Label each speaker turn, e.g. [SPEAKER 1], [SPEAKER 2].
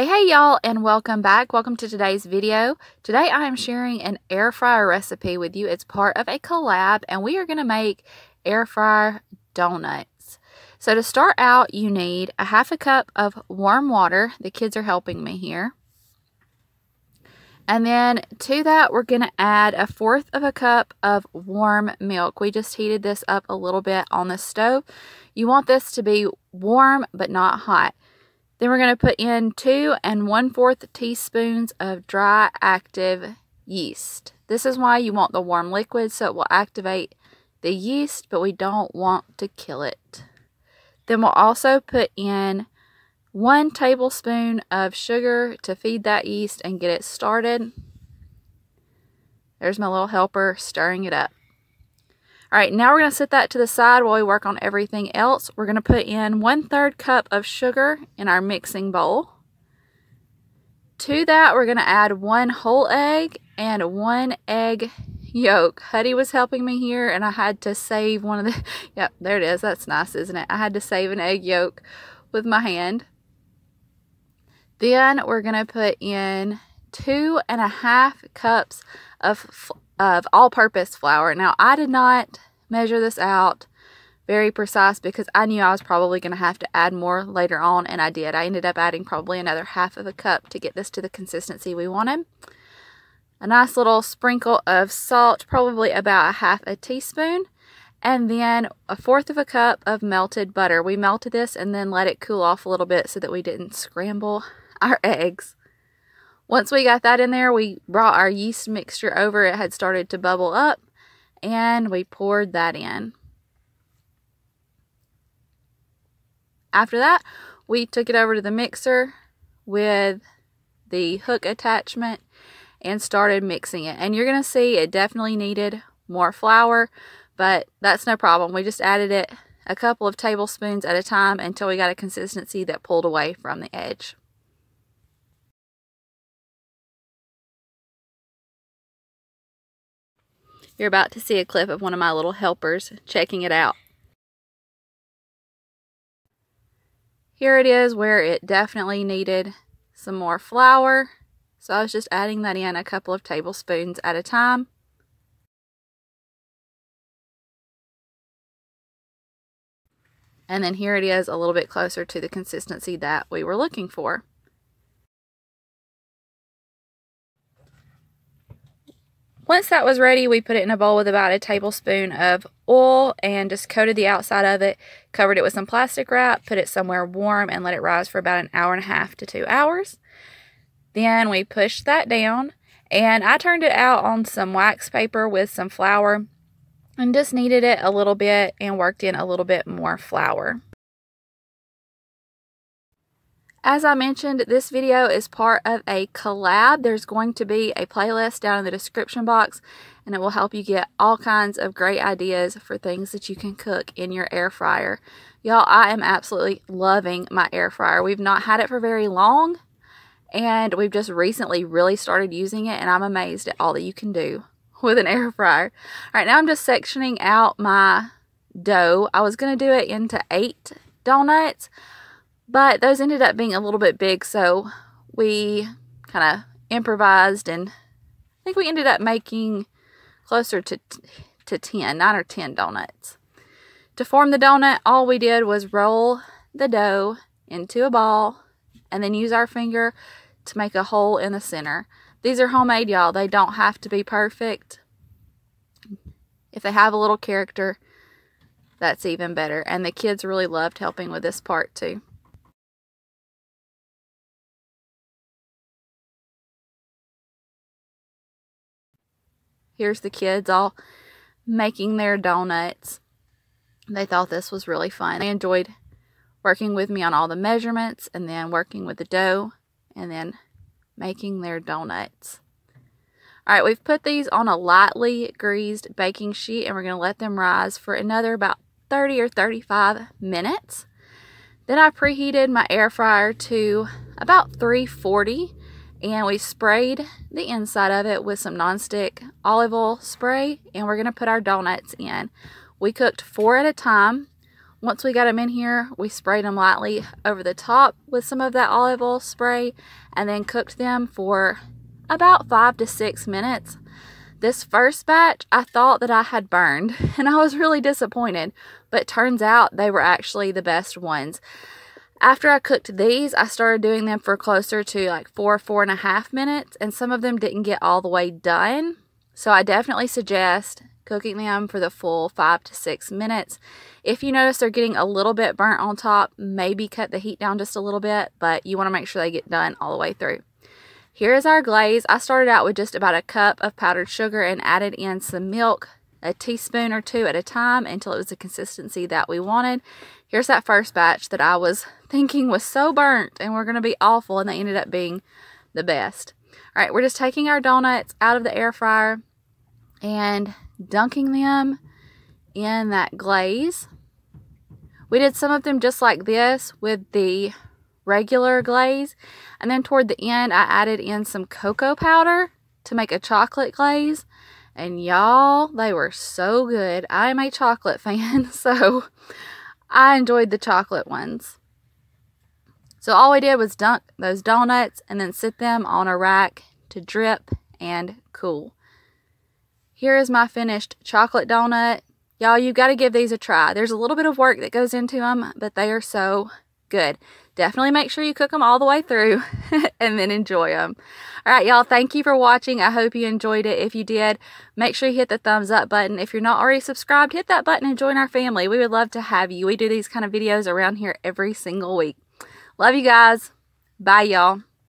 [SPEAKER 1] Hey y'all, and welcome back. Welcome to today's video. Today I am sharing an air fryer recipe with you. It's part of a collab and we are going to make air fryer donuts. So to start out, you need a half a cup of warm water. The kids are helping me here. And then to that, we're going to add 1/4 of a cup of warm milk. We just heated this up a little bit on the stove. You want this to be warm but not hot. Then we're going to put in 2 1/4 teaspoons of dry active yeast. This is why you want the warm liquid, so it will activate the yeast, but we don't want to kill it. Then we'll also put in 1 tablespoon of sugar to feed that yeast and get it started. There's my little helper stirring it up. Alright, now we're going to set that to the side while we work on everything else. We're going to put in 1/3 cup of sugar in our mixing bowl. To that, we're going to add 1 whole egg and 1 egg yolk. Huddy was helping me here and I had to save one of the... Yep, there it is. That's nice, isn't it? I had to save an egg yolk with my hand. Then we're going to put in 2 1/2 cups of all-purpose flour. Now, I did not measure this out very precise because I knew I was probably going to have to add more later on, and I did. I ended up adding probably another 1/2 cup to get this to the consistency we wanted. A nice little sprinkle of salt, probably about 1/2 teaspoon, and then 1/4 cup of melted butter. We melted this and then let it cool off a little bit so that we didn't scramble our eggs. Once we got that in there, we brought our yeast mixture over. It had started to bubble up, and we poured that in. After that, we took it over to the mixer with the hook attachment and started mixing it. And you're going to see it definitely needed more flour, but that's no problem. We just added it a couple of tablespoons at a time until we got a consistency that pulled away from the edge. You're about to see a clip of one of my little helpers checking it out. Here it is where it definitely needed some more flour. So I was just adding that in a couple of tablespoons at a time. And then here it is a little bit closer to the consistency that we were looking for. Once that was ready, we put it in a bowl with about a tablespoon of oil and just coated the outside of it, covered it with some plastic wrap, put it somewhere warm, and let it rise for about 1.5 hours to 2 hours. Then we pushed that down, and I turned it out on some wax paper with some flour and just kneaded it a little bit and worked in a little bit more flour. As I mentioned, this video is part of a collab. There's going to be a playlist down in the description box, and it will help you get all kinds of great ideas for things that you can cook in your air fryer. Y'all, I am absolutely loving my air fryer. We've not had it for very long, and we've just recently really started using it, and I'm amazed at all that you can do with an air fryer. All right, now I'm just sectioning out my dough. I was going to do it into 8 donuts, but those ended up being a little bit big, so we kind of improvised, and I think we ended up making closer to 9 or 10 donuts. To form the donut, all we did was roll the dough into a ball and then use our finger to make a hole in the center. These are homemade, y'all. They don't have to be perfect. If they have a little character, that's even better. And the kids really loved helping with this part too. Here's the kids all making their donuts. They thought this was really fun. They enjoyed working with me on all the measurements and then working with the dough and then making their donuts. Alright, we've put these on a lightly greased baking sheet and we're going to let them rise for another about 30 or 35 minutes. Then I preheated my air fryer to about 340. And we sprayed the inside of it with some nonstick olive oil spray, and we're going to put our donuts in. We cooked 4 at a time. Once we got them in here, we sprayed them lightly over the top with some of that olive oil spray and then cooked them for about 5 to 6 minutes. This first batch, I thought that I had burned and I was really disappointed, but turns out they were actually the best ones. After I cooked these, I started doing them for closer to like 4.5 minutes, and some of them didn't get all the way done. So I definitely suggest cooking them for the full 5 to 6 minutes. If you notice they're getting a little bit burnt on top, maybe cut the heat down just a little bit, but you want to make sure they get done all the way through. Here is our glaze. I started out with just about a cup of powdered sugar and added in some milk, a teaspoon or two at a time until it was the consistency that we wanted. Here's that first batch that I was thinking was so burnt and were going to be awful, and they ended up being the best. All right, we're just taking our donuts out of the air fryer and dunking them in that glaze. We did some of them just like this with the regular glaze, and then toward the end I added in some cocoa powder to make a chocolate glaze, and y'all, they were so good. I'm a chocolate fan, so I enjoyed the chocolate ones. So all we did was dunk those donuts and then sit them on a rack to drip and cool. Here is my finished chocolate donut. Y'all, you got to give these a try. There's a little bit of work that goes into them, but they are so good. Definitely make sure you cook them all the way through and then enjoy them. All right, y'all, thank you for watching. I hope you enjoyed it. If you did, make sure you hit the thumbs up button. If you're not already subscribed, hit that button and join our family. We would love to have you. We do these kind of videos around here every single week. Love you guys. Bye, y'all.